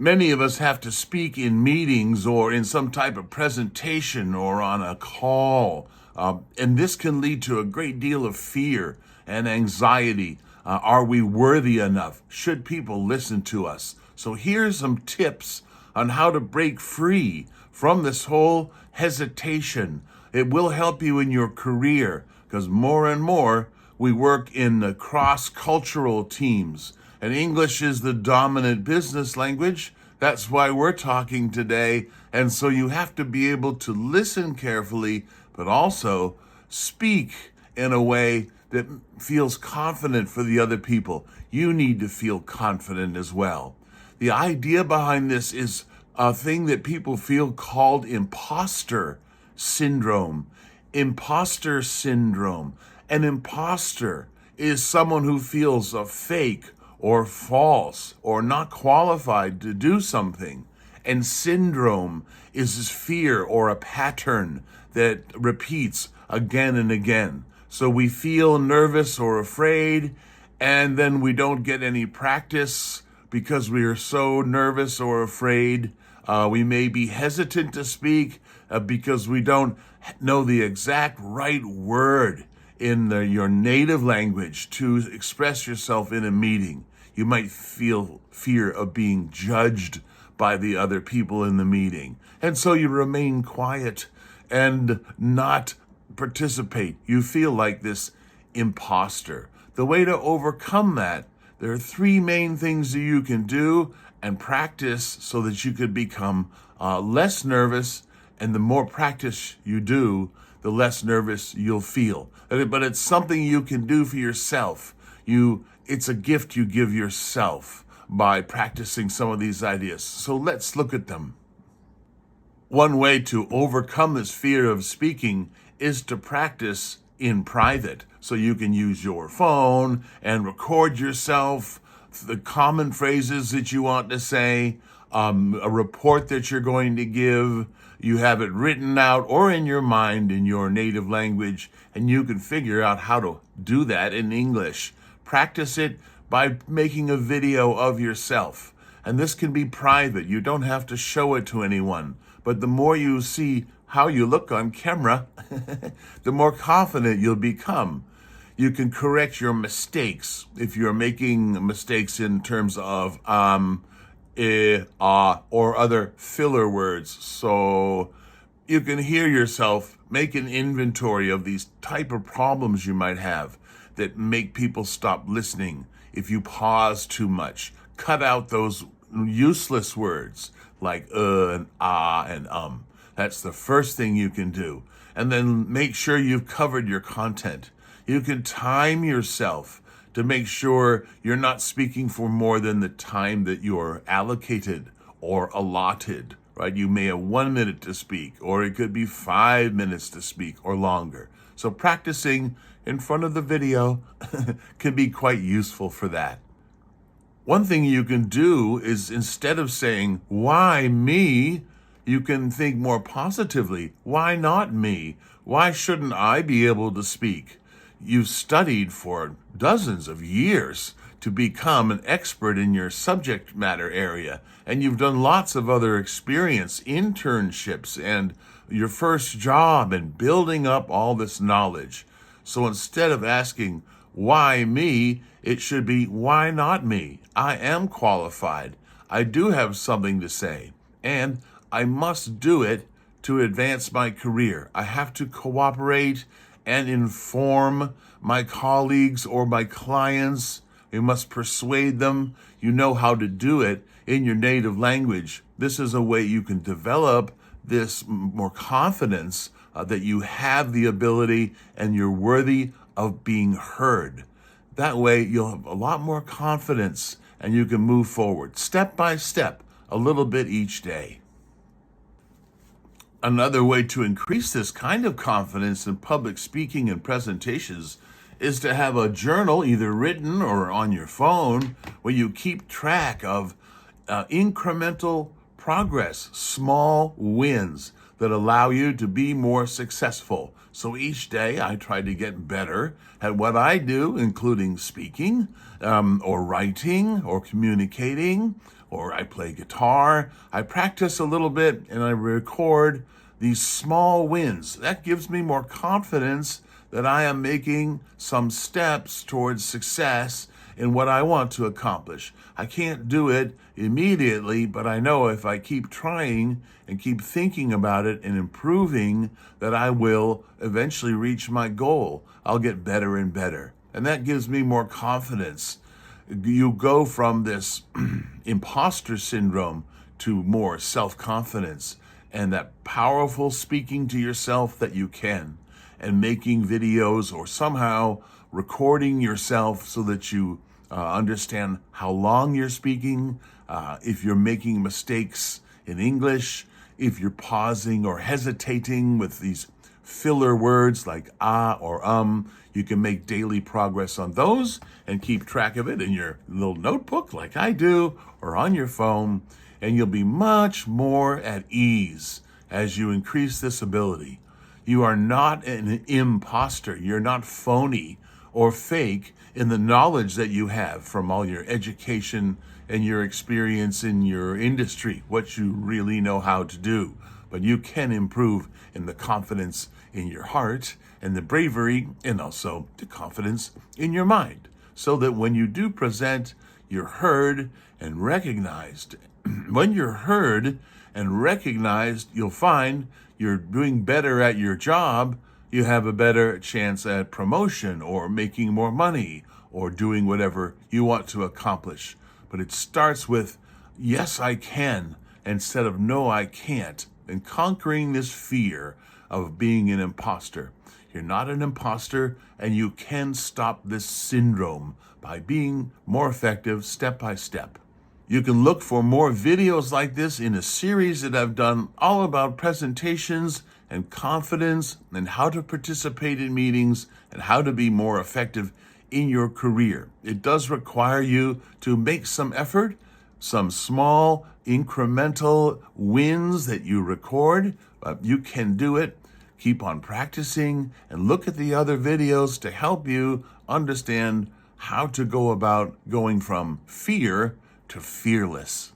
Many of us have to speak in meetings or in some type of presentation or on a call, and this can lead to a great deal of fear and anxiety. Are we worthy enough? Should people listen to us? So here's some tips on how to break free from this whole hesitation. It will help you in your career because more and more we work in the cross-cultural teams. And English is the dominant business language. That's why we're talking today. And so you have to be able to listen carefully, but also speak in a way that feels confident for the other people. You need to feel confident as well. The idea behind this is a thing that people feel called imposter syndrome. Imposter syndrome. An imposter is someone who feels a fake or false or not qualified to do something. And syndrome is this fear or a pattern that repeats again and again. So we feel nervous or afraid, and then we don't get any practice because we are so nervous or afraid. We may be hesitant to speak because we don't know the exact right word in your native language to express yourself in a meeting. You might feel fear of being judged by the other people in the meeting. And so you remain quiet and not participate. You feel like this imposter. The way to overcome that, there are three main things that you can do and practice so that you could become less nervous. And the more practice you do, the less nervous you'll feel. But it's something you can do for yourself. It's a gift you give yourself by practicing some of these ideas. So let's look at them. One way to overcome this fear of speaking is to practice in private. So you can use your phone and record yourself, the common phrases that you want to say, a report that you're going to give. You have it written out or in your mind in your native language, and you can figure out how to do that in English. Practice it by making a video of yourself. And this can be private. You don't have to show it to anyone. But the more you see how you look on camera, the more confident you'll become. You can correct your mistakes if you're making mistakes in terms of or other filler words. So you can hear yourself make an inventory of these type of problems you might have that make people stop listening. If you pause too much, cut out those useless words like and ah and That's the first thing you can do. And then make sure you've covered your content. You can time yourself to make sure you're not speaking for more than the time that you're allocated or allotted, right? You may have 1 minute to speak, or it could be 5 minutes to speak or longer. So practicing in front of the video can be quite useful for that. One thing you can do is, instead of saying, why me? You can think more positively. Why not me? Why shouldn't I be able to speak? You've studied for dozens of years to become an expert in your subject matter area, and you've done lots of other experience, internships, and your first job, and building up all this knowledge. So instead of asking, why me? It should be, why not me? I am qualified. I do have something to say, and I must do it to advance my career. I have to cooperate and inform my colleagues or my clients. You must persuade them. You know how to do it in your native language. This is a way you can develop this more confidence that you have the ability and you're worthy of being heard. That way you'll have a lot more confidence and you can move forward step by step, a little bit each day. Another way to increase this kind of confidence in public speaking and presentations is to have a journal, either written or on your phone, where you keep track of incremental progress, small wins that allow you to be more successful. So each day I try to get better at what I do, including speaking or writing or communicating or I play guitar. I practice a little bit and I record these small wins. That gives me more confidence that I am making some steps towards success in what I want to accomplish. I can't do it immediately, but I know if I keep trying and keep thinking about it and improving, that I will eventually reach my goal. I'll get better and better. And that gives me more confidence. You go from this imposter syndrome to more self-confidence and that powerful speaking to yourself that you can, and making videos or somehow recording yourself so that you understand how long you're speaking, if you're making mistakes in English, if you're pausing or hesitating with these filler words like or you can make daily progress on those and keep track of it in your little notebook like I do, or on your phone, and you'll be much more at ease as you increase this ability. You are not an imposter. You're not phony or fake in the knowledge that you have from all your education and your experience in your industry, what you really know how to do. But you can improve in the confidence in your heart and the bravery and also the confidence in your mind, so that when you do present, you're heard and recognized. When you're heard and recognized, you'll find you're doing better at your job. You have a better chance at promotion or making more money or doing whatever you want to accomplish. But it starts with, yes, I can, instead of no, I can't, and conquering this fear of being an imposter. You're not an imposter, and you can stop this syndrome by being more effective step by step. You can look for more videos like this in a series that I've done all about presentations and confidence and how to participate in meetings and how to be more effective in your career. It does require you to make some effort, some small incremental wins that you record, but you can do it. Keep on practicing and look at the other videos to help you understand how to go about going from fear to fearless.